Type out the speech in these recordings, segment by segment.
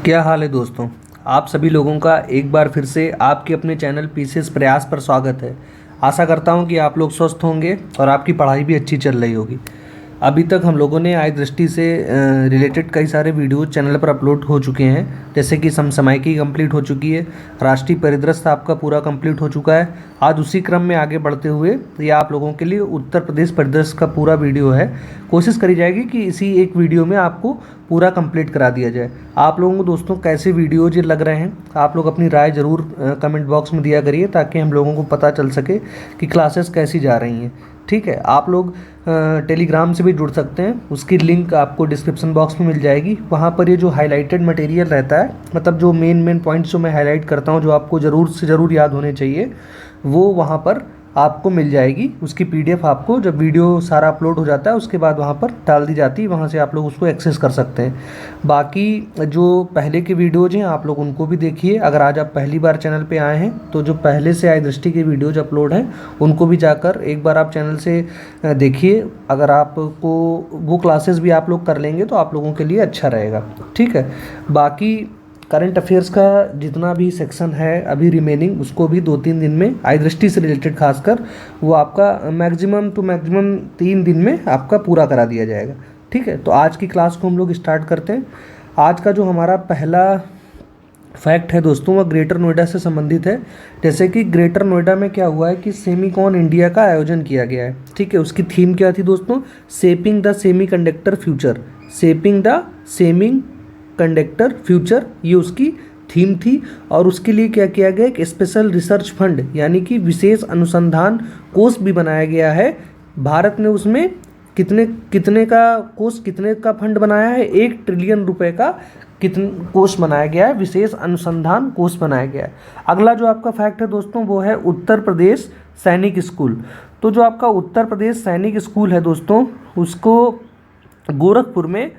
क्या हाल है दोस्तों। आप सभी लोगों का एक बार फिर से आपके अपने चैनल पीसीएस प्रयास पर स्वागत है। आशा करता हूं कि आप लोग स्वस्थ होंगे और आपकी पढ़ाई भी अच्छी चल रही होगी। अभी तक हम लोगों ने आय दृष्टि से रिलेटेड कई सारे वीडियो चैनल पर अपलोड हो चुके हैं, जैसे कि समसामयिकी कंप्लीट हो चुकी है, राष्ट्रीय परिदृश्य आपका पूरा कंप्लीट हो चुका है। आज उसी क्रम में आगे बढ़ते हुए ये आप लोगों के लिए उत्तर प्रदेश परिदृश्य का पूरा वीडियो है। कोशिश करी जाएगी कि इसी एक वीडियो में आपको पूरा कंप्लीट करा दिया जाए। आप लोगों को दोस्तों कैसे वीडियोज ये लग रहे हैं, आप लोग अपनी राय ज़रूर कमेंट बॉक्स में दिया करिए, ताकि हम लोगों को पता चल सके कि क्लासेस कैसी जा रही हैं। ठीक है, आप लोग टेलीग्राम से भी जुड़ सकते हैं, उसकी लिंक आपको डिस्क्रिप्शन बॉक्स में मिल जाएगी। वहाँ पर ये जो हाईलाइटेड मटेरियल रहता है, मतलब जो मेन पॉइंट्स जो मैं हाईलाइट करता हूँ, जो आपको ज़रूर से ज़रूर याद होने चाहिए, वो वहाँ पर आपको मिल जाएगी। उसकी पीडीएफ आपको जब वीडियो सारा अपलोड हो जाता है उसके बाद वहाँ पर डाल दी जाती है, वहाँ से आप लोग उसको एक्सेस कर सकते हैं। बाकी जो पहले के वीडियोज़ हैं आप लोग उनको भी देखिए। अगर आज आप पहली बार चैनल पे आए हैं तो जो पहले से आय दृष्टि के वीडियोज़ अपलोड हैं उनको भी जाकर एक बार आप चैनल से देखिए। अगर आपको वो क्लासेस भी आप लोग कर लेंगे तो आप लोगों के लिए अच्छा रहेगा। ठीक है, बाकी करंट अफेयर्स का जितना भी सेक्शन है अभी रिमेनिंग, उसको भी 2-3 दिन में आय दृष्टि से रिलेटेड खासकर वो आपका मैक्सिमम 3 दिन में आपका पूरा करा दिया जाएगा। ठीक है, तो आज की क्लास को हम लोग स्टार्ट करते हैं। आज का जो हमारा पहला फैक्ट है दोस्तों वह ग्रेटर नोएडा से संबंधित है। जैसे कि ग्रेटर नोएडा में क्या हुआ है कि सेमीकॉन इंडिया का आयोजन किया गया है। ठीक है, उसकी थीम क्या थी दोस्तों? सेपिंग the semi conductor future. सेपिंग the semi conductor future, ये उसकी थीम थी। और उसके लिए क्या किया गया, एक स्पेशल रिसर्च फंड यानी कि विशेष अनुसंधान कोष भी बनाया गया है। भारत ने उसमें कितने का फंड बनाया है? 1 ट्रिलियन रुपए का कोष बनाया गया है, विशेष अनुसंधान कोष बनाया गया है। अगला जो आपका फैक्ट है दोस्तों वो है उत्तर प्रदेश सैनिक स्कूल। तो जो आपका उत्तर प्रदेश सैनिक स्कूल है दोस्तों, उसको गोरखपुर में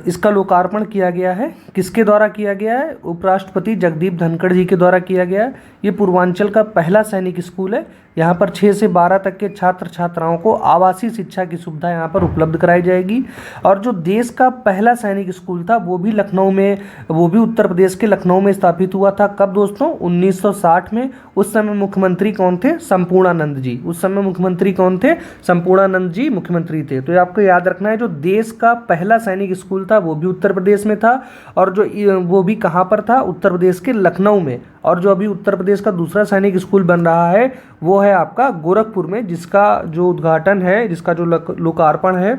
इसका लोकार्पण किया गया है। किसके द्वारा किया गया है? उपराष्ट्रपति जगदीप धनखड़ जी के द्वारा किया गया है। ये पूर्वांचल का पहला सैनिक स्कूल है। यहाँ पर 6 से 12 तक के छात्र छात्राओं को आवासीय शिक्षा की सुविधा यहाँ पर उपलब्ध कराई जाएगी। और जो देश का पहला सैनिक स्कूल था वो भी उत्तर प्रदेश के लखनऊ में स्थापित हुआ था। कब दोस्तों? 1960 में। उस समय मुख्यमंत्री कौन थे? संपूर्णानंद जी। उस समय मुख्यमंत्री कौन थे? संपूर्णानंद जी मुख्यमंत्री थे। तो ये आपको याद रखना है, जो देश का पहला सैनिक स्कूल था वो भी उत्तर प्रदेश में था। और जो वो भी कहाँ पर था? उत्तर प्रदेश के लखनऊ में। और जो अभी उत्तर प्रदेश का दूसरा सैनिक स्कूल बन रहा है वो है आपका गोरखपुर में, जिसका जो उद्घाटन है, जिसका जो लोकार्पण है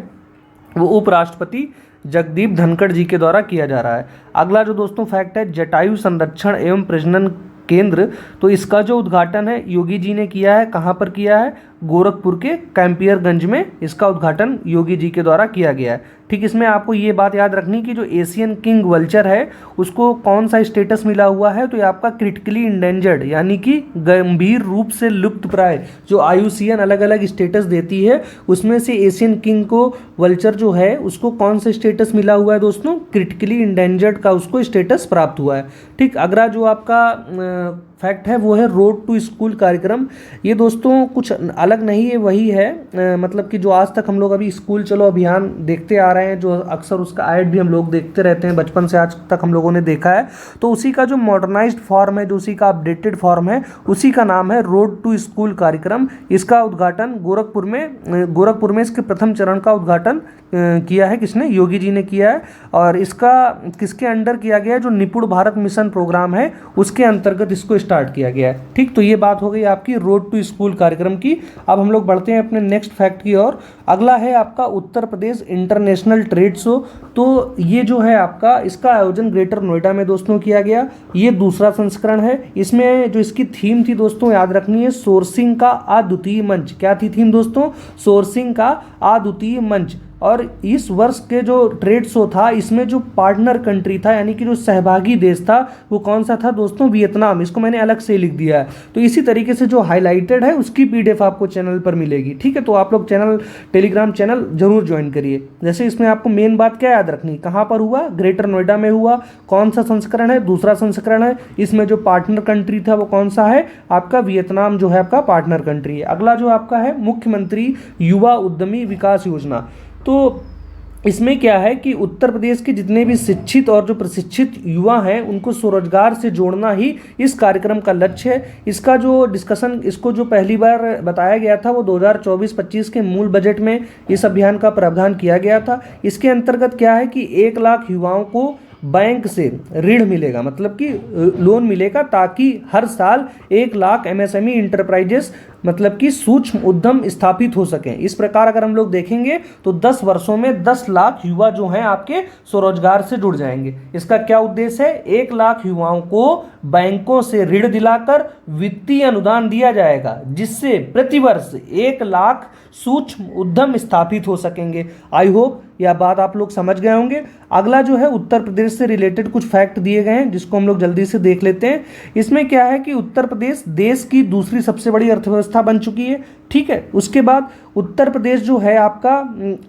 वो उपराष्ट्रपति जगदीप धनखड़ जी के द्वारा किया जा रहा है। अगला जो दोस्तों फैक्ट है जटायु संरक्षण एवं प्रजनन केंद्र। तो इसका जो उद्घाटन है योगी जी ने किया है। कहाँ पर किया है? गोरखपुर के कैंपियरगंज में इसका उद्घाटन योगी जी के द्वारा किया गया है। ठीक, इसमें आपको ये बात याद रखनी कि जो एशियन किंग वल्चर है उसको कौन सा स्टेटस मिला हुआ है? तो ये आपका क्रिटिकली इंडेंजर्ड यानी कि गंभीर रूप से लुप्तप्राय, जो IUCN अलग अलग स्टेटस देती है उसमें से एशियन किंग को वल्चर जो है उसको कौन सा स्टेटस मिला हुआ है दोस्तों? क्रिटिकली इंडेंजर्ड का उसको स्टेटस प्राप्त हुआ है। ठीक, अगला जो आपका फैक्ट है वो है रोड टू स्कूल कार्यक्रम। ये दोस्तों कुछ अलग नहीं है, वही है मतलब कि जो आज तक हम लोग अभी स्कूल चलो अभियान देखते आ रहे हैं, जो अक्सर उसका ऐड भी हम लोग देखते रहते हैं, बचपन से आज तक हम लोगों ने देखा है। तो उसी का जो मॉडर्नाइज्ड फॉर्म है, जो उसी का अपडेटेड फॉर्म है, उसी का नाम है रोड टू स्कूल कार्यक्रम। इसका उद्घाटन गोरखपुर में इसके प्रथम चरण का उद्घाटन किया है। किसने? योगी जी ने किया है। और इसका किसके अंडर किया गया है? जो निपुण भारत मिशन प्रोग्राम है उसके अंतर्गत इसको स्टार्ट किया गया है। ठीक, तो ये बात हो गई आपकी रोड टू स्कूल कार्यक्रम की। अब हम लोग बढ़ते हैं अपने नेक्स्ट फैक्ट की ओर। अगला है आपका Uttar Pradesh international trade show. तो ये जो है आपका, इसका आयोजन ग्रेटर नोएडा में दोस्तों किया गया। ये दूसरा संस्करण है। इसमें जो इसकी थीम थी दोस्तों याद रखनी है, सोर्सिंग का अद्वितीय मंच। क्या थी थीम दोस्तों? सोर्सिंग का अद्वितीय मंच। और इस वर्ष के जो ट्रेड शो था इसमें जो पार्टनर कंट्री था यानी कि जो सहभागी देश था वो कौन सा था दोस्तों? वियतनाम। इसको मैंने अलग से लिख दिया है। तो इसी तरीके से जो हाईलाइटेड है उसकी पीडीएफ आपको चैनल पर मिलेगी। ठीक है, तो आप लोग टेलीग्राम चैनल जरूर ज्वाइन करिए। जैसे इसमें आपको मेन बात क्या याद रखनी, कहाँ पर हुआ? ग्रेटर नोएडा में हुआ। कौन सा संस्करण है? दूसरा संस्करण है। इसमें जो पार्टनर कंट्री था वो कौन सा है? आपका वियतनाम जो है आपका पार्टनर कंट्री है। अगला जो आपका है मुख्यमंत्री युवा उद्यमी विकास योजना। तो इसमें क्या है कि उत्तर प्रदेश के जितने भी शिक्षित और जो प्रशिक्षित युवा हैं उनको स्वरोजगार से जोड़ना ही इस कार्यक्रम का लक्ष्य है। इसका जो डिस्कशन, इसको जो पहली बार बताया गया था वो 2024-25 के मूल बजट में इस अभियान का प्रावधान किया गया था। इसके अंतर्गत क्या है कि 1 लाख युवाओं को बैंक से ऋण मिलेगा, मतलब कि लोन मिलेगा, ताकि हर साल 1 लाख एमएसएमई इंटरप्राइजेस मतलब कि सूक्ष्म उद्यम स्थापित हो सकें। इस प्रकार अगर हम लोग देखेंगे तो 10 वर्षों में 10 लाख युवा जो हैं आपके स्वरोजगार से जुड़ जाएंगे। इसका क्या उद्देश्य है? 1 लाख युवाओं को बैंकों से ऋण दिलाकर वित्तीय अनुदान दिया जाएगा, जिससे प्रतिवर्ष 1 लाख सूक्ष्म उद्यम स्थापित हो सकेंगे। आई होप यह बात आप लोग समझ गए होंगे। अगला जो है उत्तर प्रदेश से रिलेटेड कुछ फैक्ट दिए गए हैं, जिसको हम लोग जल्दी से देख लेते हैं। इसमें क्या है कि उत्तर प्रदेश देश की दूसरी सबसे बड़ी अर्थव्यवस्था बन चुकी है। ठीक है, उसके बाद उत्तर प्रदेश जो है आपका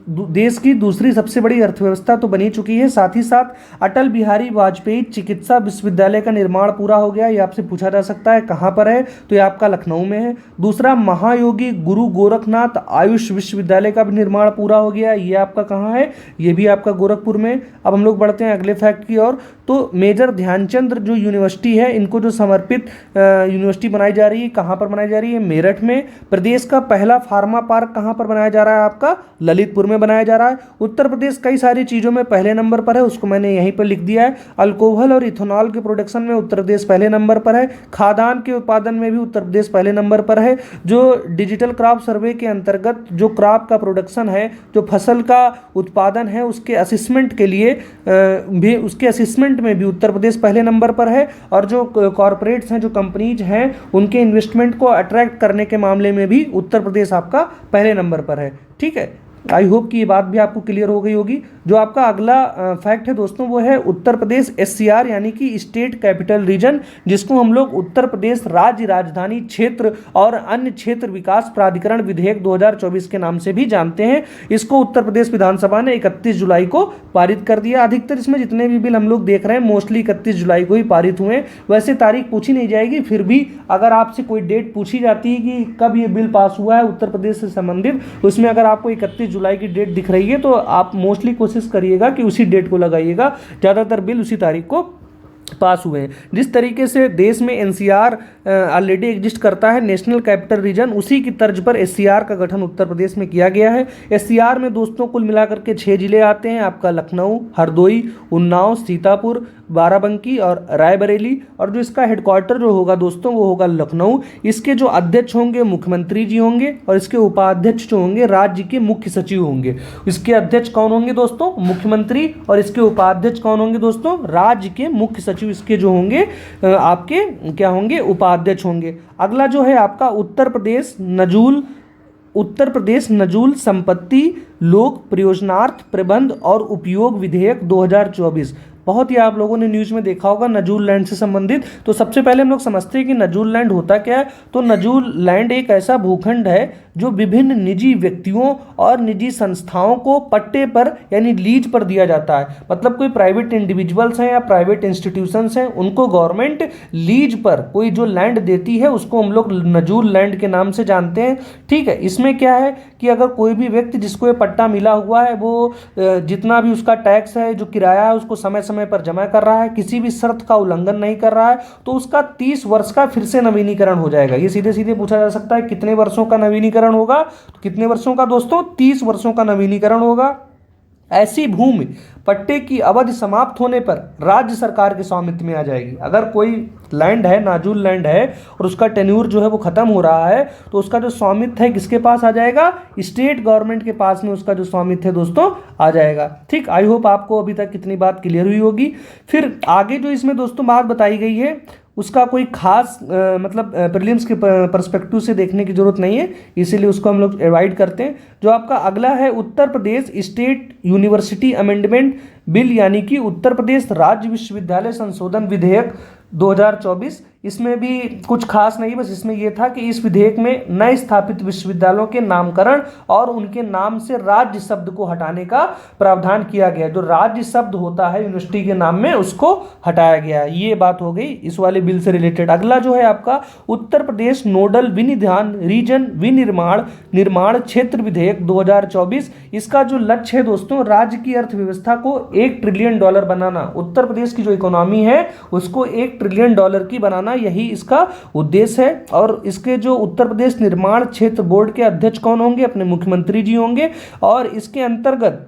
देश की दूसरी सबसे बड़ी अर्थव्यवस्था तो बनी चुकी है, साथ ही साथ अटल बिहारी वाजपेयी चिकित्सा विश्वविद्यालय का निर्माण पूरा हो गया। ये आपसे पूछा जा सकता है कहाँ पर है, तो ये आपका लखनऊ में है। दूसरा, महायोगी गुरु गोरखनाथ आयुष विश्वविद्यालय का भी निर्माण पूरा हो गया। ये आपका कहाँ है? ये भी आपका गोरखपुर में। अब हम लोग बढ़ते हैं अगले फैक्ट की ओर। तो मेजर ध्यानचंद जो यूनिवर्सिटी है, इनको जो समर्पित यूनिवर्सिटी बनाई जा रही है, कहाँ पर बनाई जा रही है? मेरठ में। प्रदेश का पहला फार्मा पार्क कहाँ पर बनाया जा रहा है? आपका ललितपुर में बनाया जा रहा है। उत्तर प्रदेश कई सारी चीज़ों में पहले नंबर पर है, उसको मैंने यहीं पर लिख दिया है। अल्कोहल और इथेनॉल के प्रोडक्शन में उत्तर प्रदेश पहले नंबर पर है। खाद्यान्न के उत्पादन में भी उत्तर प्रदेश पहले नंबर पर है। जो डिजिटल क्रॉप सर्वे के अंतर्गत जो क्रॉप का प्रोडक्शन है, जो फसल का उत्पादन है, उसके असेसमेंट के लिए भी, उसके असेसमेंट में भी उत्तर प्रदेश पहले नंबर पर है। और जो कॉरपोरेट्स हैं, जो कंपनीज हैं, उनके इन्वेस्टमेंट को अट्रैक्ट करने के मामले में भी उत्तर प्रदेश आपका पहले नंबर पर है। ठीक है, आई होप कि ये बात भी आपको क्लियर हो गई होगी। जो आपका अगला फैक्ट है दोस्तों, वो है उत्तर प्रदेश SCR यानी कि स्टेट कैपिटल रीजन, जिसको हम लोग उत्तर प्रदेश राज्य राजधानी क्षेत्र और अन्य क्षेत्र विकास प्राधिकरण विधेयक 2024 के नाम से भी जानते हैं। इसको उत्तर प्रदेश विधानसभा ने 31 जुलाई को पारित कर दिया। अधिकतर इसमें जितने भी बिल हम लोग देख रहे हैं मोस्टली 31 जुलाई को ही पारित हुए। वैसे तारीख पूछी नहीं जाएगी, फिर भी अगर आपसे कोई डेट पूछी जाती है कि कब ये बिल पास हुआ है उत्तर प्रदेश से संबंधित, उसमें अगर आपको 31 जुलाई की डेट दिख रही है तो आप मोस्टली कोशिश करिएगा कि उसी डेट को लगाइएगा। ज़्यादातर बिल उसी तारीख को पास हुए हैं। जिस तरीके से देश में NCR ऑलरेडी एग्जिस्ट करता है, नेशनल कैपिटल रीजन, उसी की तर्ज पर SCR का गठन उत्तर प्रदेश में किया गया है। SCR में दोस्तों कुल मिलाकर के 6 जिले आते हैं, आपका लखनऊ, हरदोई, उन्नाव, सीतापुर, बाराबंकी और रायबरेली। और जो इसका हेडक्वार्टर जो होगा दोस्तों वो होगा लखनऊ। इसके जो अध्यक्ष होंगे मुख्यमंत्री जी होंगे, और इसके उपाध्यक्ष जो होंगे राज्य के मुख्य सचिव होंगे। इसके अध्यक्ष कौन होंगे दोस्तों? मुख्यमंत्री। और इसके उपाध्यक्ष कौन होंगे दोस्तों? राज्य के मुख्य सचिव इसके जो होंगे आपके क्या होंगे? उपाध्यक्ष होंगे। अगला जो है आपका उत्तर प्रदेश नजूल संपत्ति लोक प्रयोजनार्थ प्रबंध और उपयोग विधेयक 2024। बहुत ही आप लोगों ने न्यूज़ में देखा होगा नजूल लैंड से संबंधित। तो सबसे पहले हम लोग समझते हैं कि नजूल लैंड होता क्या है। तो नजूल लैंड एक ऐसा भूखंड है जो विभिन्न निजी व्यक्तियों और निजी संस्थाओं को पट्टे पर यानी लीज पर दिया जाता है। मतलब कोई प्राइवेट इंडिविजुअल्स हैं या प्राइवेट इंस्टीट्यूशंस हैं, उनको गवर्नमेंट लीज पर कोई जो लैंड देती है उसको हम लोग नजूल लैंड के नाम से जानते हैं। ठीक है, इसमें क्या है कि अगर कोई भी व्यक्ति जिसको ये पट्टा मिला हुआ है वो जितना भी उसका टैक्स है, जो किराया है, उसको समय समय पर जमा कर रहा है, किसी भी शर्त का उल्लंघन नहीं कर रहा है, तो उसका 30 वर्ष का फिर से नवीनीकरण हो जाएगा। ये सीधे सीधे पूछा जा सकता है कितने वर्षों का नवीनीकरण होगा? तो कितने वर्षों का दोस्तों? 30 वर्षों का नवीनीकरण होगा। ऐसी भूमि पट्टे की अवधि समाप्त होने पर राज्य सरकार के स्वामित्व में आ जाएगी। अगर कोई लैंड है, नाजूल लैंड है, और उसका टेन्यूर जो है वो खत्म हो रहा है, तो उसका जो स्वामित्व है किसके पास आ जाएगा? स्टेट गवर्नमेंट के पास में उसका जो स्वामित्व है दोस्तों आ जाएगा। ठीक, आई होप आपको अभी तक कितनी बात क्लियर हुई होगी। फिर आगे जो इसमें दोस्तों बात बताई गई है उसका कोई खास मतलब प्रीलिम्स के पर्सपेक्टिव से देखने की जरूरत नहीं है, इसीलिए उसको हम लोग अवॉइड करते हैं। जो आपका अगला है Uttar Pradesh state university amendment bill यानी कि उत्तर प्रदेश राज्य विश्वविद्यालय संशोधन विधेयक 2024। इसमें भी कुछ खास नहीं, बस इसमें यह था कि इस विधेयक में नए स्थापित विश्वविद्यालयों के नामकरण और उनके नाम से राज्य शब्द को हटाने का प्रावधान किया गया। जो राज्य शब्द होता है यूनिवर्सिटी के नाम में, उसको हटाया गया। ये बात हो गई इस वाले बिल से रिलेटेड। अगला जो है आपका उत्तर प्रदेश नोडल विनिधान रीजन विनिर्माण निर्माण क्षेत्र विधेयक 2024। इसका जो लक्ष्य है दोस्तों, राज्य की अर्थव्यवस्था को $1 ट्रिलियन बनाना। उत्तर प्रदेश की जो इकोनॉमी है उसको $1 ट्रिलियन की बनाना, यही इसका उद्देश्य है। और इसके जो उत्तर प्रदेश निर्माण क्षेत्र बोर्ड के अध्यक्ष कौन होंगे? अपने मुख्यमंत्री जी होंगे। और इसके अंतर्गत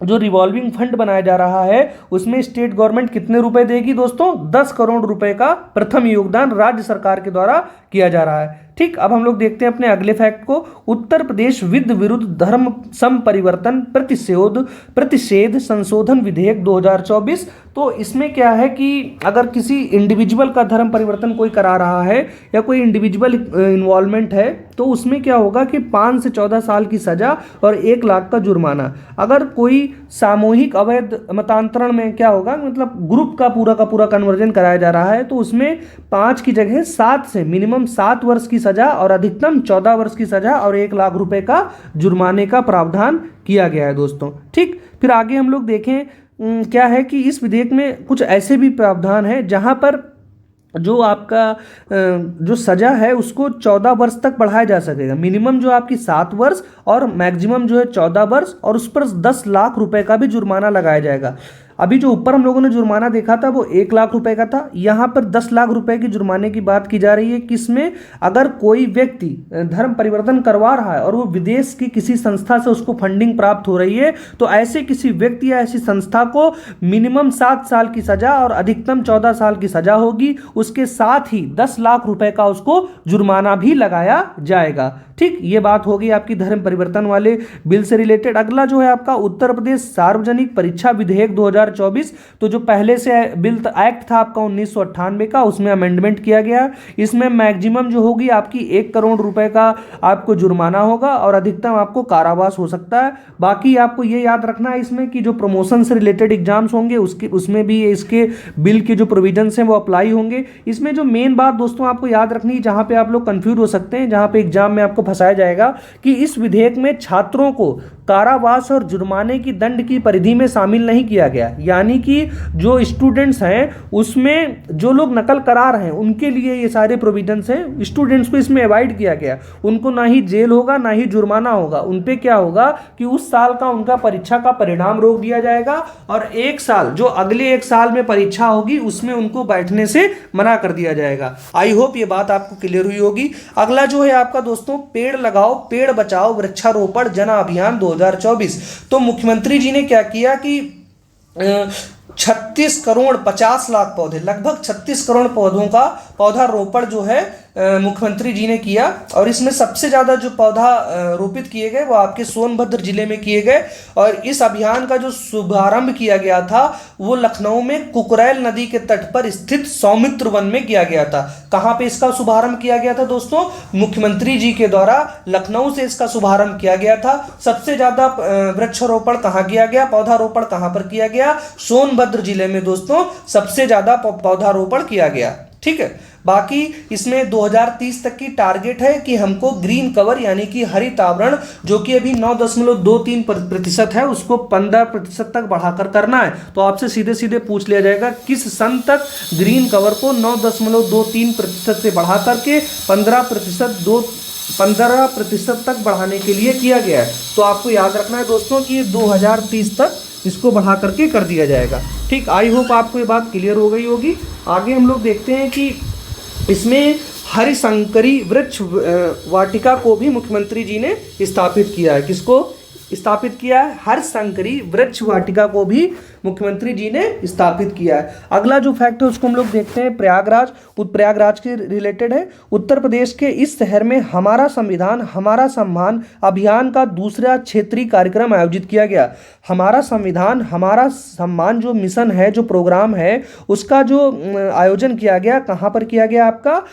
जो रिवॉल्विंग फंड बनाया जा रहा है उसमें स्टेट गवर्नमेंट कितने रुपए देगी दोस्तों? 10 करोड़ रुपए का प्रथम योगदान राज्य सरकार के द्वारा किया जा रहा है। ठीक, अब हम लोग देखते हैं अपने अगले फैक्ट को। उत्तर प्रदेश विरुद्ध धर्म संपरिवर्तन प्रतिषेध संशोधन विधेयक 2024। तो इसमें क्या है कि अगर किसी इंडिविजुअल का धर्म परिवर्तन कोई करा रहा है या कोई इंडिविजुअल इन्वॉल्वमेंट है तो उसमें क्या होगा कि 5 से 14 साल की सजा और 1 लाख का जुर्माना। अगर कोई सामूहिक अवैध मतांतरण में क्या होगा, मतलब ग्रुप का पूरा कन्वर्जन कराया जा रहा है, तो उसमें 5 की जगह 7 से मिनिमम 7 वर्ष की सजा और अधिकतम 14 वर्ष की सजा और 1 लाख रुपए का जुर्माने का प्रावधान किया गया है दोस्तों। ठीक, फिर आगे हम लोग देखें क्या है कि इस विधेयक में कुछ ऐसे भी प्रावधान है जहां पर जो आपका जो सजा है उसको 14 वर्ष तक बढ़ाया जा सकेगा। मिनिमम जो आपकी 7 वर्ष और मैक्सिमम जो है 14 वर्ष, और उस पर 10 लाख रुपए का भी जुर्माना लगाया जाएगा। अभी जो ऊपर हम लोगों ने जुर्माना देखा था वो 1 लाख रुपए का था, यहाँ पर 10 लाख रुपए की जुर्माने की बात की जा रही है। किसमें? अगर कोई व्यक्ति धर्म परिवर्तन करवा रहा है और वो विदेश की किसी संस्था से उसको फंडिंग प्राप्त हो रही है, तो ऐसे किसी व्यक्ति या ऐसी संस्था को मिनिमम 7 साल की सजा और अधिकतम 14 साल की सजा होगी। उसके साथ ही 10 लाख रुपए का उसको जुर्माना भी लगाया जाएगा। ठीक, ये बात होगी आपकी धर्म परिवर्तन वाले बिल से रिलेटेड। अगला जो है आपका उत्तर प्रदेश सार्वजनिक परीक्षा विधेयक 2024। तो जो पहले से बिल एक्ट था आपका 1998 का, उसमें अमेंडमेंट किया गया। इसमें मैक्सिमम जो होगी आपकी 1 करोड़ रुपए का आपको जुर्माना होगा और अधिकतम आपको कारावास हो सकता है। बाकी आपको ये याद रखना है इसमें कि जो प्रमोशन से रिलेटेड एग्जाम्स होंगे उसमें भी इसके बिल के जो प्रोविजंस हैं वो अप्लाई होंगे। इसमें जो मेन बात दोस्तों आपको याद रखनी है, जहां पे आप लोग कंफ्यूज हो सकते हैं, जहां पे एग्जाम में आपको फंसाया जाएगा, कि इस विधेयक में छात्रों को कारावास और जुर्माने की दंड की परिधि में शामिल नहीं किया गया। यानी कि जो स्टूडेंट्स हैं उसमें जो लोग नकल करा रहे हैं उनके लिए ये सारे प्रोविजंस हैं। स्टूडेंट्स को इसमें अवॉइड किया गया। उनको ना ही जेल होगा ना ही जुर्माना होगा। उन पे क्या होगा कि उस साल का उनका परीक्षा का परिणाम रोक दिया जाएगा और 1 साल जो अगले 1 साल में परीक्षा होगी उसमें उनको बैठने से मना कर दिया जाएगा। आई होप ये बात आपको क्लियर हुई होगी। अगला जो है आपका दोस्तों पेड़ लगाओ पेड़ बचाओ वृक्षारोपण जन अभियान 2024। तो मुख्यमंत्री जी ने क्या किया कि 36 करोड़ 50 लाख पौधे, लगभग 36 करोड़ पौधों का पौधारोपण जो है मुख्यमंत्री जी ने किया। और इसमें सबसे ज़्यादा जो पौधा रोपित किए गए वो आपके सोनभद्र जिले में किए गए। और इस अभियान का जो शुभारंभ किया गया था वो लखनऊ में कुकरैल नदी के तट पर स्थित सौमित्र वन में किया गया था। कहाँ पे इसका शुभारंभ किया गया था दोस्तों? मुख्यमंत्री जी के द्वारा लखनऊ से इसका शुभारंभ किया गया था। सबसे ज़्यादा वृक्षारोपण कहाँ किया गया, पौधारोपण कहाँ पर किया गया? सोनभद्र जिले में दोस्तों सबसे ज़्यादा पौधारोपण किया गया। ठीक है, बाकी इसमें 2030 तक की टारगेट है कि हमको ग्रीन कवर यानी कि हरित आवरण जो कि अभी 9.23% है उसको 15% तक बढ़ाकर करना है। तो आपसे सीधे सीधे पूछ लिया जाएगा किस सन तक ग्रीन कवर को 9.23% से बढ़ा करके 15% तक बढ़ाने के लिए किया गया है। तो आपको याद रखना है दोस्तों कि 2030 तक इसको बढ़ा करके कर दिया जाएगा। ठीक, आई होप आपको ये बात क्लियर हो गई होगी। आगे हम लोग देखते हैं कि इसमें हरिशंकरी वृक्ष वाटिका को भी मुख्यमंत्री जी ने स्थापित किया है। किसको स्थापित किया है? हरिशंकरी वृक्ष वाटिका को भी मुख्यमंत्री जी ने स्थापित किया है। अगला जो फैक्ट है उसको हम लोग देखते हैं प्रयागराज के रिलेटेड है। उत्तर प्रदेश के इस शहर में हमारा संविधान हमारा सम्मान अभियान का दूसरा क्षेत्रीय कार्यक्रम आयोजित किया गया। हमारा संविधान हमारा सम्मान जो मिशन है, जो प्रोग्राम है, उसका जो आयोजन किया गया, कहाँ पर किया गया? आपका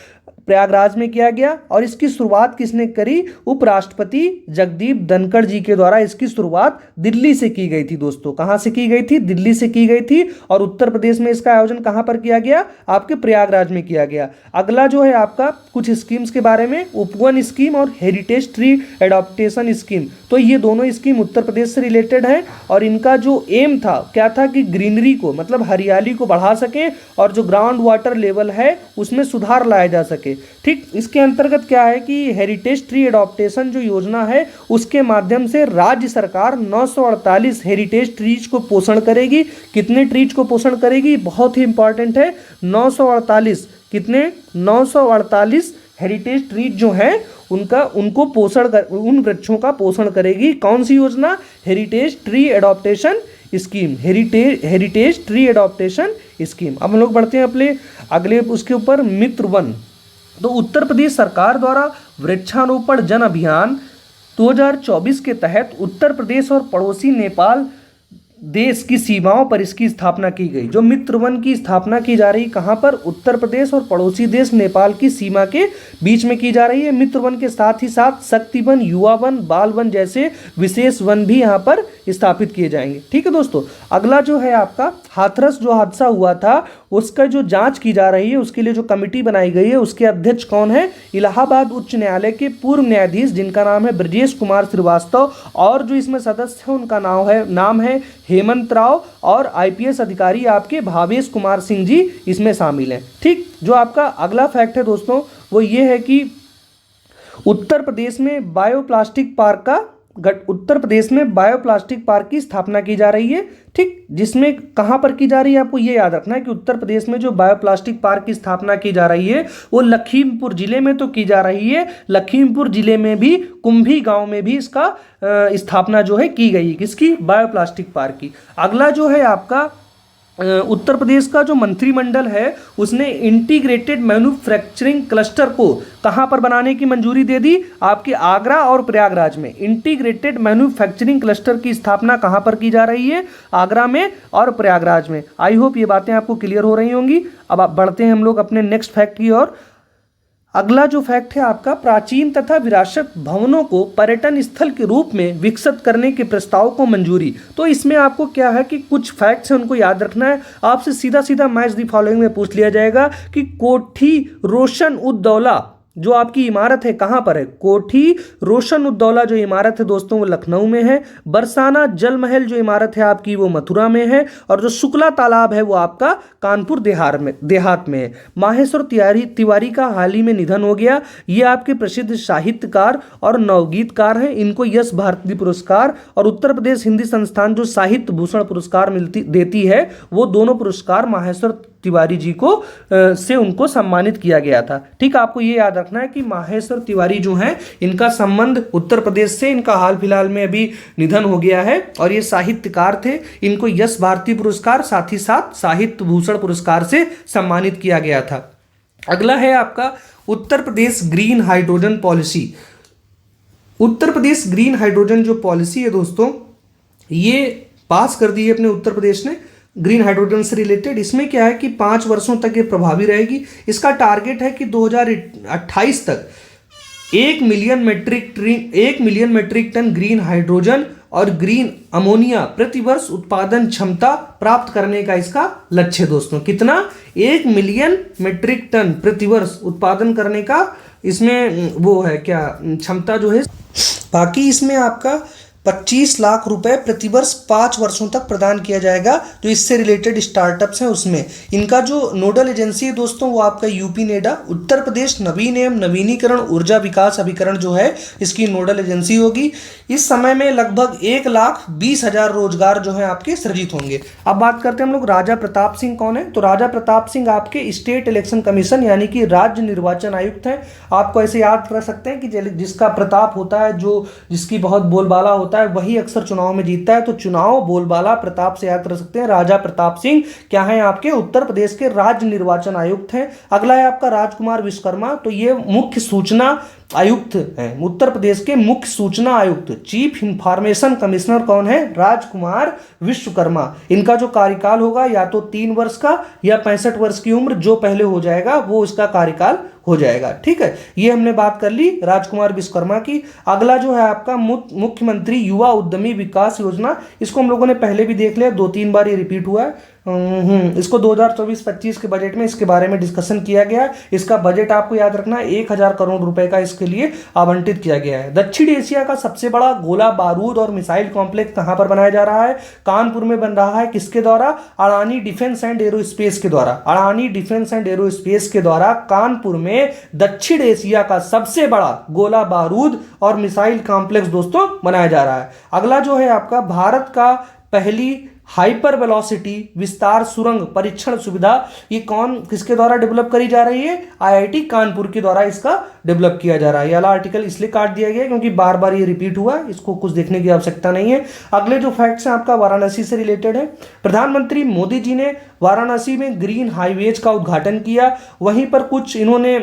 प्रयागराज में किया गया और इसकी शुरुआत किसने करी? उपराष्ट्रपति जगदीप धनखड़ जी के द्वारा इसकी शुरुआत दिल्ली से की गई थी दोस्तों। कहां से की गई थी? दिल्ली से की गई थी। और उत्तर प्रदेश में इसका आयोजन कहां पर किया गया? आपके प्रयागराज में किया गया। अगला जो है आपका कुछ स्कीम्स के बारे में, उपवन स्कीम और हेरिटेज ट्री एडॉप्टेशन स्कीम। तो ये दोनों स्कीम उत्तर प्रदेश से रिलेटेड है और इनका जो एम था क्या था कि ग्रीनरी को, मतलब हरियाली को बढ़ा सके और जो ग्राउंड वाटर लेवल है उसमें सुधार लाया जा सके। ठीक, इसके अंतर्गत क्या है कि हेरिटेज ट्री एडॉप्टेशन जो योजना है उसके माध्यम से राज्य सरकार 948 हेरिटेज ट्रीज को पोषण करेगी। कितने ट्रीज को पोषण करेगी? बहुत ही इंपॉर्टेंट है, 948। कितने? 948 हेरिटेज ट्रीज जो हैं उनको पोषण कर, उन वृक्षों का पोषण करेगी। कौन सी योजना? Heritage tree adaptation scheme, heritage tree adaptation scheme. अब हम लोग बढ़ते हैं अपने अगले उसके ऊपर, मित्र वन। तो उत्तर प्रदेश सरकार द्वारा वृक्षारोपण जन अभियान 2024 के तहत उत्तर प्रदेश और पड़ोसी नेपाल देश की सीमाओं पर इसकी स्थापना की गई। जो मित्र वन की स्थापना की जा रही, कहाँ पर? उत्तर प्रदेश और पड़ोसी देश नेपाल की सीमा के बीच में की जा रही है। मित्र वन के साथ ही साथ शक्ति वन, युवा वन, बाल वन जैसे विशेष वन भी यहाँ पर स्थापित किए जाएंगे। ठीक है दोस्तों। अगला जो है आपका हाथरस जो हादसा हुआ था उसका जो जांच की जा रही है, उसके लिए जो कमेटी बनाई गई है उसके अध्यक्ष कौन है? इलाहाबाद उच्च न्यायालय के पूर्व न्यायाधीश जिनका नाम है ब्रजेश कुमार श्रीवास्तव, और जो इसमें सदस्य है उनका नाम है हेमंत राव, और आईपीएस अधिकारी आपके भावेश कुमार सिंह जी इसमें शामिल हैं। ठीक, जो आपका अगला फैक्ट है दोस्तों वो ये है कि उत्तर प्रदेश में बायोप्लास्टिक पार्क की स्थापना की जा रही है। ठीक, जिसमें कहां पर की जा रही है? आपको ये याद रखना है कि उत्तर प्रदेश में जो बायोप्लास्टिक पार्क की स्थापना की जा रही है वो लखीमपुर जिले में तो की जा रही है, लखीमपुर जिले में भी कुंभी गांव में भी इसका स्थापना जो है की गई। किसकी? बायोप्लास्टिक पार्क की। अगला जो है आपका उत्तर प्रदेश का जो मंत्रिमंडल है उसने इंटीग्रेटेड मैन्युफैक्चरिंग क्लस्टर को कहां पर बनाने की मंजूरी दे दी? आपके आगरा और प्रयागराज में इंटीग्रेटेड मैन्युफैक्चरिंग क्लस्टर की स्थापना कहां पर की जा रही है? आगरा में और प्रयागराज में। आई होप ये बातें आपको क्लियर हो रही होंगी। अब आप बढ़ते हैं हम लोग अपने नेक्स्ट फैक्ट की ओर। अगला जो फैक्ट है आपका, प्राचीन तथा विरासत भवनों को पर्यटन स्थल के रूप में विकसित करने के प्रस्ताव को मंजूरी। तो इसमें आपको क्या है कि कुछ फैक्ट्स हैं उनको याद रखना है। आपसे सीधा सीधा मैच दी फॉलोइंग में पूछ लिया जाएगा कि कोठी रोशन उद्दौला जो आपकी इमारत है कहां पर है? कोठी रोशन उद्दौला जो इमारत है दोस्तों वो लखनऊ में है। बरसाना जल महल जो इमारत है आपकी वो मथुरा में है। और जो शुक्ला तालाब है वो आपका कानपुर देहात में है। माहेश्वर तिवारी का हाल ही में निधन हो गया। ये आपके प्रसिद्ध साहित्यकार और नवगीतकार हैं। इनको यश भारती पुरस्कार और उत्तर प्रदेश हिंदी संस्थान जो साहित्य भूषण पुरस्कार देती है वो दोनों पुरस्कार माहेश्वर तिवारी जी को से उनको सम्मानित किया गया था। ठीक, आपको ये याद रखना है कि माहेश्वर तिवारी जो हैं इनका संबंध उत्तर प्रदेश से, इनका हाल फिलहाल में अभी निधन हो गया है और ये साहित्यकार थे। इनको यश भारती पुरस्कार साथ ही साथ साहित्य भूषण पुरस्कार से सम्मानित किया गया था। अगला है आपका Uttar Pradesh green hydrogen policy. Uttar Pradesh green hydrogen जो पॉलिसी है दोस्तों ये पास कर दी है अपने उत्तर प्रदेश ने ग्रीन हाइड्रोजन से रिलेटेड। इसमें क्या है कि 5 वर्षों तक ये प्रभावी रहेगी। इसका टारगेट है कि 2028 तक 1 million metric ton green hydrogen और ग्रीन अमोनिया प्रतिवर्ष उत्पादन क्षमता प्राप्त करने का इसका लक्ष्य है दोस्तों। कितना? 1 मिलियन मेट्रिक टन प्रतिवर्ष उत्पादन करने का इसमें वो है क्या क्षमता जो है। बाकी इसमें आपका 25 लाख रुपए प्रतिवर्ष 5 वर्षों तक प्रदान किया जाएगा। जो इससे रिलेटेड स्टार्टअप्स हैं उसमें इनका जो नोडल एजेंसी है दोस्तों वो आपका यूपी नेडा, उत्तर प्रदेश नवीन एवं नवीनीकरण ऊर्जा विकास अभिकरण जो है इसकी नोडल एजेंसी होगी। इस समय में लगभग 1,20,000 रोजगार जो है आपके सृजित होंगे। अब बात करते हैं हम लोग राजा प्रताप सिंह कौन है। तो राजा प्रताप सिंह आपके स्टेट इलेक्शन कमीशन यानी कि राज्य निर्वाचन आयुक्त हैं। आपको ऐसे याद कर सकते हैं कि जिसका प्रताप होता है, जो जिसकी बहुत बोलबाला होता है वही अक्सर चुनाव में जीतता है। तो चुनाव बोलबाला प्रताप से याद कर सकते हैं। राजा प्रताप सिंह क्या है आपके उत्तर प्रदेश के राज्य निर्वाचन आयुक्त हैं। अगला है आपका राजकुमार विश्वकर्मा। तो ये मुख्य सूचना आयुक्त हैं, उत्तर प्रदेश के मुख्य सूचना आयुक्त, चीफ इंफॉर्मेशन कमिश्नर कौन है? राजकुमार विश्वकर्मा। इनका जो कार्यकाल होगा या तो 3 वर्ष का या 65 वर्ष की उम्र जो पहले हो जाएगा वो इसका कार्यकाल हो जाएगा। ठीक है, ये हमने बात कर ली राजकुमार विश्वकर्मा की। अगला जो है आपका मुख्यमंत्री युवा उद्यमी विकास योजना, इसको हम लोगों ने पहले भी देख लिया, 2-3 बार ये रिपीट हुआ है। इसको 2024-25 के बजट में इसके बारे में डिस्कशन किया गया। इसका बजट आपको याद रखना है 1000 करोड़ रुपए का इसके लिए आवंटित किया गया है। दक्षिण एशिया का सबसे बड़ा गोला बारूद और मिसाइल कॉम्प्लेक्स कहां पर बनाया जा रहा है? कानपुर में बन रहा है। किसके द्वारा? अडानी डिफेंस एंड एरोस्पेस के द्वारा। अडानी डिफेंस एंड एरोस्पेस के द्वारा कानपुर में दक्षिण एशिया का सबसे बड़ा गोला बारूद और मिसाइल कॉम्प्लेक्स दोस्तों बनाया जा रहा है। अगला जो है आपका भारत का पहली हाइपर वेलोसिटी विस्तार सुरंग परीक्षण सुविधा, ये किसके द्वारा डेवलप करी जा रही है? आईआईटी कानपुर के द्वारा इसका डेवलप किया जा रहा है। ये वाला आर्टिकल इसलिए काट दिया गया क्योंकि बार बार ये रिपीट हुआ, इसको कुछ देखने की आवश्यकता नहीं है। अगले जो फैक्ट्स हैं आपका वाराणसी से रिलेटेड है। प्रधानमंत्री मोदी जी ने वाराणसी में ग्रीन हाईवेज का उद्घाटन किया। वहीं पर कुछ इन्होंने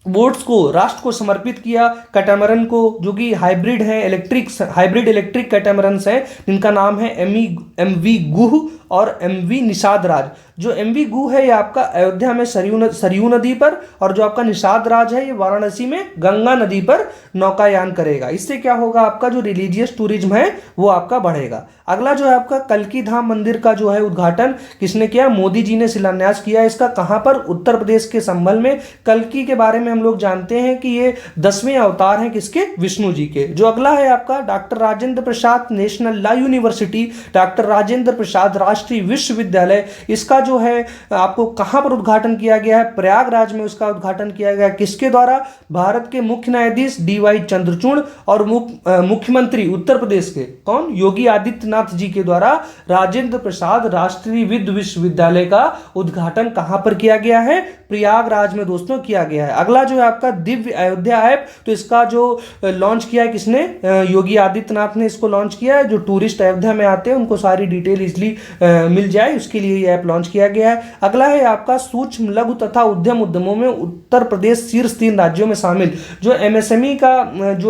बोट्स को राष्ट्र को समर्पित किया, कैटामरन को, जो कि हाइब्रिड इलेक्ट्रिक कैटामरन्स हैं, जिनका नाम है एमवी गुह और एमवी निषाद राज। जो एमवी गुह है ये आपका अयोध्या में सरयू नदी पर, और जो आपका निषाद राज है ये वाराणसी में गंगा नदी पर नौकायान करेगा। इससे क्या होगा? आपका जो रिलीजियस टूरिज्म है वो आपका बढ़ेगा। अगला जो है आपका कल्की धाम मंदिर का जो है उद्घाटन किसने किया? मोदी जी ने शिलान्यास किया। इसका कहां पर? उत्तर प्रदेश के संभल में। कल्की के बारे में हम लोग जानते हैं कि ये 10वें अवतार हैं किसके? विष्णु जी के। जो अगला है आपका doctor Rajendra Prasad national law university, doctor Rajendra Prasad राष्ट्रीय विश्वविद्यालय, इसका जो है आपको कहां पर उद्घाटन किया गया है? प्रयागराज में उसका उद्घाटन किया गया। किसके द्वारा? भारत के मुख्य न्यायाधीश डीवाई चंद्रचूड़ और मुख्यमंत्री उत्तर प्रदेश के कौन? योगी आदित्यनाथ जी के द्वारा राजेंद्र प्रसाद राष्ट्रीय विश्वविद्यालय का उद्घाटन कहां पर किया गया है? प्रयागराज में दोस्तों किया गया है। अगला जो है आपका दिव्य अयोध्या ऐप, तो इसका जो लॉन्च किया है किसने? योगी आदित्यनाथ ने इसको लॉन्च किया है। जो टूरिस्ट अयोध्या में आते हैं उनको सारी डिटेल इजली मिल जाए, उसके लिए ये ऐप लॉन्च किया गया है। अगला है आपका सूक्ष्म लघु तथा उद्यमों में उत्तर प्रदेश शीर्ष 3 राज्यों में शामिल। जो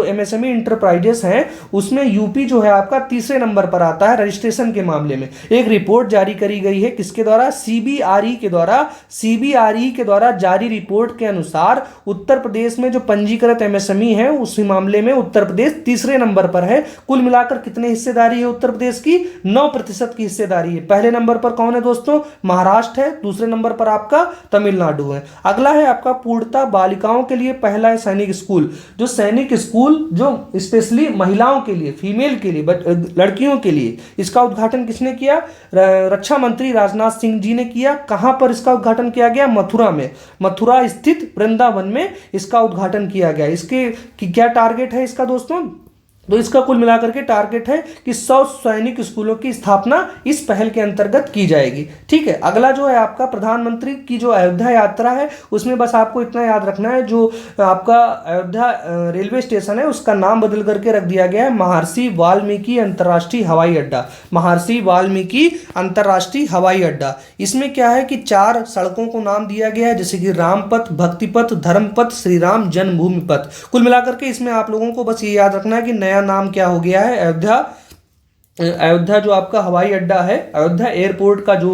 एमएसएमई इंटरप्राइजेस हैं उसमें यूपी जो है आपका तीसरे नंबर पर आता है रजिस्ट्रेशन के मामले में। एक रिपोर्ट जारी करी गई है किसके द्वारा? सीबीआरई के द्वारा जारी रिपोर्ट के अनुसार उत्तर प्रदेश में जो पंजीकृत एमएसएमई है उस मामले में उत्तर प्रदेश तीसरे नंबर पर है। कुल मिलाकर कितने हिस्सेदारी है उत्तर प्रदेश की? 9% की हिस्सेदारी है। पहले नंबर पर कौन है दोस्तों? महाराष्ट्र है। दूसरे नंबर पर आपका तमिलनाडु है। अगला है आपका पूर्णतः बालिकाओं के लिए पहला सैनिक स्कूल। जो सैनिक स्कूल जो स्पेशली महिलाओं के लिए, फीमेल के लिए, लड़कियों के लिए, इसका उद्घाटन किसने किया? रक्षा मंत्री राजनाथ सिंह जी ने किया। कहां पर इसका उद्घाटन किया गया? मथुरा में। मथुरा स्थित वृंदावन में इसका उद्घाटन किया गया। इसके क्या टारगेट है इसका दोस्तों? तो इसका कुल मिलाकर के टारगेट है कि 100 सैनिक स्कूलों की स्थापना इस पहल के अंतर्गत की जाएगी। ठीक है, अगला जो है आपका प्रधानमंत्री की जो अयोध्या यात्रा है उसमें बस आपको इतना याद रखना है, जो आपका अयोध्या रेलवे स्टेशन है उसका नाम बदल करके रख दिया गया है महर्षि वाल्मीकि अंतर्राष्ट्रीय हवाई अड्डा। महर्षि वाल्मीकि अंतर्राष्ट्रीय हवाई अड्डा। इसमें क्या है कि 4 सड़कों को नाम दिया गया है, जैसे कि रामपथ, भक्तिपथ, धर्मपथ, श्री राम जन्मभूमि पथ। कुल मिलाकर के इसमें आप लोगों को बस ये याद रखना है कि नया नाम क्या हो गया है? अयोध्या जो आपका हवाई अड्डा है, अयोध्या एयरपोर्ट का जो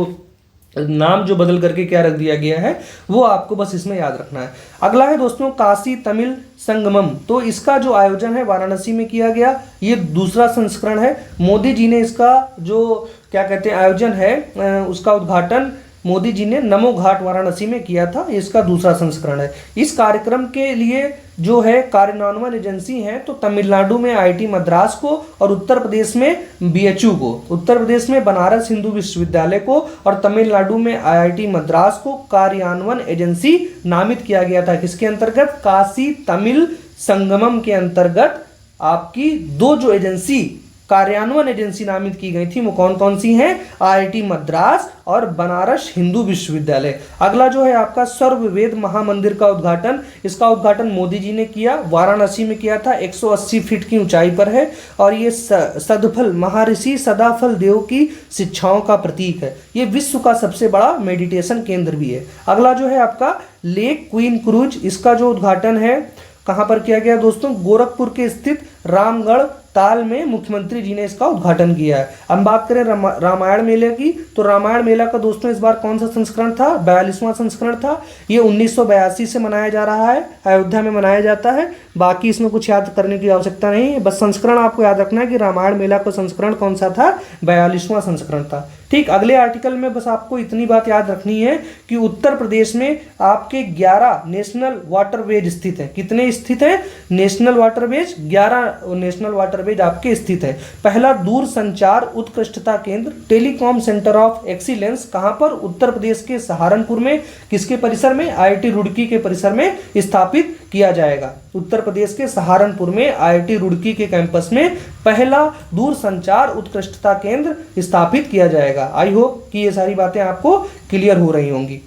नाम जो बदल करके क्या रख दिया गया है वो आपको बस इसमें याद रखना है। अगला है दोस्तों काशी तमिल संगमम। तो इसका जो आयोजन है वाराणसी में किया गया, ये दूसरा संस्करण है। मोदी जी ने इसका जो क्या कहते हैं आयोजन है उसका उद्घाटन मोदी जी ने नमो घाट वाराणसी में किया था। इसका दूसरा संस्करण है। इस कार्यक्रम के लिए जो है कार्यान्वयन एजेंसी है तो तमिलनाडु में आईआईटी मद्रास को और उत्तर प्रदेश में बीएचयू को, उत्तर प्रदेश में बनारस हिंदू विश्वविद्यालय को और तमिलनाडु में आईआईटी मद्रास को कार्यान्वयन एजेंसी नामित किया गया था। किसके अंतर्गत? काशी तमिल संगमम के अंतर्गत आपकी 2 जो एजेंसी कार्यान्वयन एजेंसी नामित की गई थी वो कौन कौन सी हैं? आईआईटी मद्रास और बनारस हिंदू विश्वविद्यालय। अगला जो है आपका सर्ववेद महामंदिर का उद्घाटन। इसका उद्घाटन मोदी जी ने किया, वाराणसी में किया था। 180 फीट की ऊंचाई पर है और ये सदफल महर्षि सदाफल देव की शिक्षाओं का प्रतीक है। ये विश्व का सबसे बड़ा मेडिटेशन केंद्र भी है। अगला जो है आपका लेक क्वीन क्रूज, इसका जो उद्घाटन है कहां पर किया गया दोस्तों? गोरखपुर के स्थित रामगढ़ ताल में मुख्यमंत्री जी ने इसका उद्घाटन किया है। अब बात करें रामायण मेले की, तो रामायण मेला का दोस्तों इस बार कौन सा संस्करण था? 42वां संस्करण था। ये 1982 से मनाया जा रहा है, अयोध्या में मनाया जाता है। बाकी इसमें कुछ याद करने की आवश्यकता नहीं है, बस संस्करण आपको याद रखना है कि रामायण मेला का संस्करण कौन सा था? 42वां संस्करण था। ठीक, अगले आर्टिकल में बस आपको इतनी बात याद रखनी है कि उत्तर प्रदेश में आपके 11 नेशनल वाटरवेज स्थित है। कितने स्थित है? नेशनल वाटरवेज 11 नेशनल वाटरवेज आपके स्थित है। पहला दूर संचार उत्कृष्टता केंद्र टेलीकॉम सेंटर ऑफ एक्सीलेंस कहां पर? उत्तर प्रदेश के सहारनपुर में। किसके परिसर में? IIT रुड़की के परिसर में स्थापित किया जाएगा। उत्तर प्रदेश के सहारनपुर में IIT रुड़की के कैंपस में पहला दूर संचार उत्कृष्टता केंद्र स्थापित किया जाएगा। आई होप कि ये सारी बातें आपको क्लियर हो रही होंगी।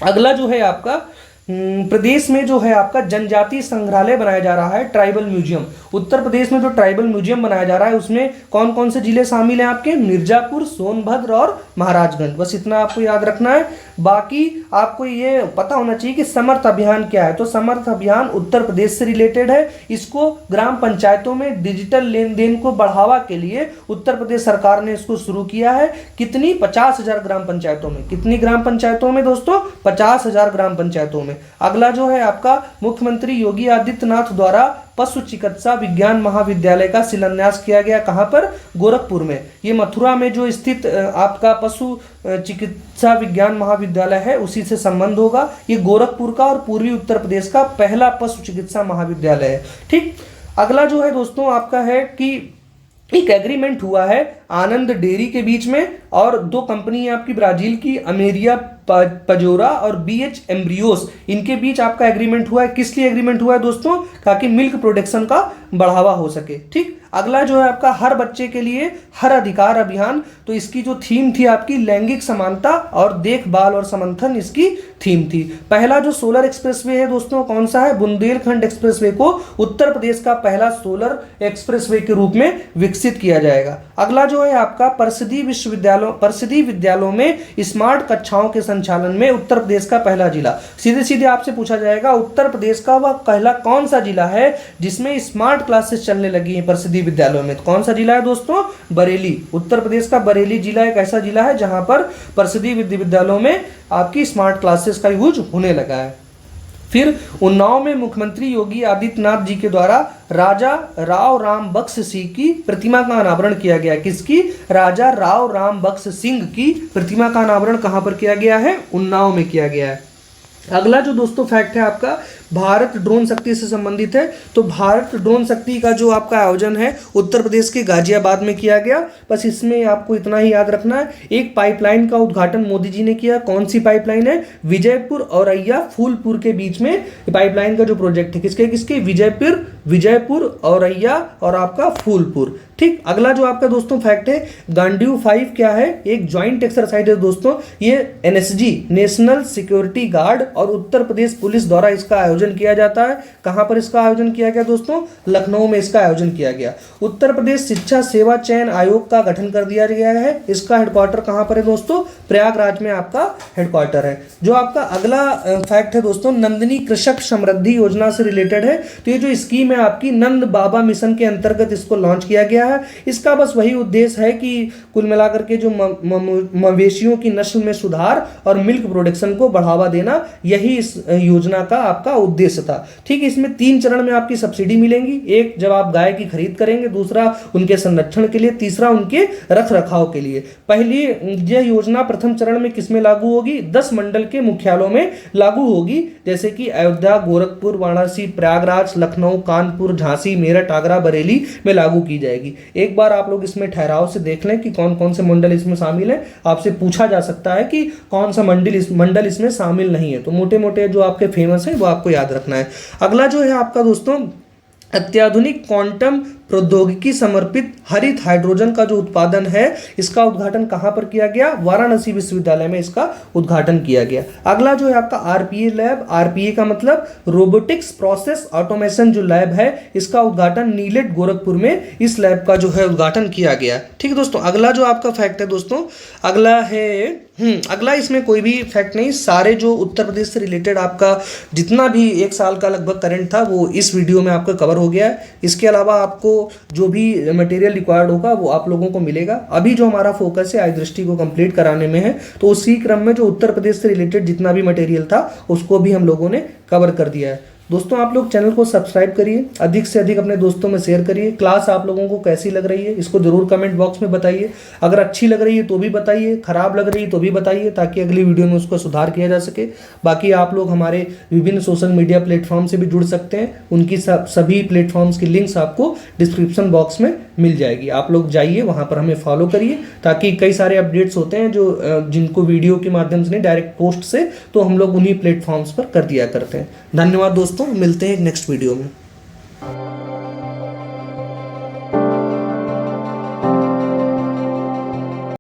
अगला जो है आपका प्रदेश में जो है आपका जनजातीय संग्रहालय बनाया जा रहा है, ट्राइबल म्यूजियम। उत्तर प्रदेश में जो ट्राइबल म्यूजियम बनाया जा रहा है उसमें कौन कौन से जिले शामिल हैं आपके? मिर्जापुर, सोनभद्र और महाराजगंज। बस इतना आपको याद रखना है। बाकी आपको ये पता होना चाहिए कि समर्थ अभियान क्या है। तो समर्थ अभियान उत्तर प्रदेश से रिलेटेड है। इसको ग्राम पंचायतों में डिजिटल लेन देन को बढ़ावा के लिए उत्तर प्रदेश सरकार ने इसको शुरू किया है। कितनी? 50,000 ग्राम पंचायतों में। कितनी ग्राम पंचायतों में दोस्तों? 50,000 ग्राम पंचायतों में। अगला जो है आपका मुख्यमंत्री योगी आदित्यनाथ द्वारा पशु चिकित्सा विज्ञान महाविद्यालय का शिलान्यास किया गया। कहां पर? गोरखपुर में। ये मथुरा में जो स्थित आपका पशु चिकित्सा विज्ञान महाविद्यालय है उसी से संबंध होगा। ये गोरखपुर का और पूर्वी उत्तर प्रदेश का पहला पशु चिकित्सा महाविद्यालय है। ठीक, अगला जो है दोस्तों आपका है कि एक एग्रीमेंट हुआ है आनंद डेयरी के बीच में और दो कंपनी है आपकी ब्राजील की, अमेरिया पजोरा और BH एम्ब्रियोस, इनके बीच आपका एग्रीमेंट हुआ है। किस लिए एग्रीमेंट हुआ है दोस्तों? ताकि मिल्क प्रोडक्शन का बढ़ावा हो सके। ठीक, अगला जो है आपका हर बच्चे के लिए हर अधिकार अभियान। तो इसकी जो थीम थी आपकी लैंगिक समानता और देखभाल और समर्थन इसकी थीम थी। पहला जो सोलर एक्सप्रेसवे है दोस्तों कौन सा है? बुंदेलखंड एक्सप्रेसवे को उत्तर प्रदेश का पहला सोलर एक्सप्रेसवे के रूप में विकसित किया जाएगा। अगला जो है आपका परिषदीय विद्यालयों में स्मार्ट कक्षाओं के संचालन में उत्तर प्रदेश का पहला जिला। सीधे सीधे आपसे पूछा जाएगा उत्तर प्रदेश का वह पहला कौन सा जिला है जिसमें स्मार्ट क्लासेस चलने लगी हैं परिषदीय विद्यालयों में? तो कौन सा जिला है दोस्तों? बरेली। उत्तर प्रदेश का बरेली जिला एक ऐसा जिला है जहां पर परिषदीय विद्यालयों में आपकी स्मार्ट क्लासेस का यूज होने लगा है। फिर उन्नाव में मुख्यमंत्री योगी आदित्यनाथ जी के द्वारा राजा राव राम बख्श सिंह की प्रतिमा का अनावरण किया गया। किसकी? राजा राव राम बख्श सिंह की प्रतिमा का अनावरण कहां पर किया गया है? उन्नाव में किया गया है। अगला जो दोस्तों फैक्ट है आपका भारत ड्रोन शक्ति से संबंधित है। तो भारत ड्रोन शक्ति का जो आपका आयोजन है उत्तर प्रदेश के गाजियाबाद में किया गया। बस इसमें आपको इतना ही याद रखना है। एक पाइपलाइन का उद्घाटन मोदी जी ने किया। कौन सी पाइपलाइन है? विजयपुर औरैया फूलपुर के बीच में पाइपलाइन का जो प्रोजेक्ट है किसके? विजयपुर औरैया और आपका फूलपुर। ठीक, अगला जो आपका दोस्तों फैक्ट है गांडीव 5 क्या है? एक ज्वाइंट एक्सरसाइज है दोस्तों। ये NSG नेशनल सिक्योरिटी गार्ड और उत्तर प्रदेश पुलिस द्वारा इसका आयोजन किया जाता है। कहां पर इसका आयोजन किया गया दोस्तों? लखनऊ में इसका आयोजन किया गया। उत्तर प्रदेश शिक्षा सेवा चयन आयोग का गठन कर दिया गया है। इसका हेडक्वार्टर कहां पर है दोस्तों? प्रयागराज में आपका हेडक्वार्टर है। जो आपका अगला फैक्ट है दोस्तों नंदिनी कृषक समृद्धि योजना से रिलेटेड है। तो ये जो स्कीम है आपकी नंद बाबा मिशन के अंतर्गत इसको लॉन्च किया गया है। इसका बस वही उद्देश्य है कि कुल मिलाकर के जो मवेशियों की नस्ल में सुधार और मिल्क प्रोडक्शन को बढ़ावा देना, यही इस योजना का आपका उद्देश्य था। ठीक, इसमें 3 चरण में आपकी सब्सिडी मिलेंगी। एक जब आप गाय की खरीद करेंगे, दूसरा उनके संरक्षण के लिए, तीसरा उनके रख रखाव के लिए। पहली यह योजना प्रथम चरण में किसमें लागू होगी? 10 मंडल के मुख्यालयों में लागू होगी, जैसे कि अयोध्या, गोरखपुर, वाराणसी, प्रयागराज, लखनऊ, कानपुर, झांसी, मेरठ, आगरा, बरेली में लागू की जाएगी। एक बार आप लोग इसमें ठहराव से देख लें कि कौन कौन से मंडल इसमें शामिल हैं। आपसे पूछा जा सकता है कि कौन सा मंडल इसमें शामिल नहीं है, तो मोटे मोटे जो आपके फेमस है वो आपको याद रखना है। अगला जो है आपका दोस्तों अत्याधुनिक क्वांटम प्रौद्योगिकी समर्पित हरित हाइड्रोजन का जो उत्पादन है, इसका उद्घाटन कहां पर किया गया? वाराणसी विश्वविद्यालय में इसका उद्घाटन किया गया। अगला जो है आपका RPA लैब, RPA का मतलब रोबोटिक्स प्रोसेस ऑटोमेशन जो लैब है, इसका उद्घाटन नीलेट गोरखपुर में इस लैब का जो है उद्घाटन किया गया। ठीक है दोस्तों, अगला जो आपका फैक्ट है दोस्तों, अगला इसमें कोई भी फैक्ट नहीं, सारे जो उत्तर प्रदेश से रिलेटेड आपका जितना भी 1 साल का लगभग करंट था वो इस वीडियो में आपका कवर हो गया है। इसके अलावा आपको जो भी मटेरियल रिक्वायर्ड होगा वो आप लोगों को मिलेगा। अभी जो हमारा फोकस है आई दृष्टि को कंप्लीट कराने में है, तो उसी क्रम में जो उत्तर प्रदेश से रिलेटेड जितना भी मटेरियल था उसको भी हम लोगों ने कवर कर दिया है। दोस्तों आप लोग चैनल को सब्सक्राइब करिए, अधिक से अधिक अपने दोस्तों में शेयर करिए। क्लास आप लोगों को कैसी लग रही है इसको जरूर कमेंट बॉक्स में बताइए। अगर अच्छी लग रही है तो भी बताइए, खराब लग रही है तो भी बताइए, ताकि अगली वीडियो में उसको सुधार किया जा सके। बाकी आप लोग हमारे विभिन्न सोशल मीडिया प्लेटफॉर्म से भी जुड़ सकते हैं, उनकी सभी प्लेटफॉर्म्स की लिंक्स आपको डिस्क्रिप्शन बॉक्स में मिल जाएगी। आप लोग जाइए वहाँ पर हमें फॉलो करिए, ताकि कई सारे अपडेट्स होते हैं जो जिनको वीडियो के माध्यम से नहीं डायरेक्ट पोस्ट से, तो हम लोग उन्हीं प्लेटफॉर्म्स पर कर दिया करते हैं। धन्यवाद दोस्तों, मिलते हैं एक नेक्स्ट वीडियो में।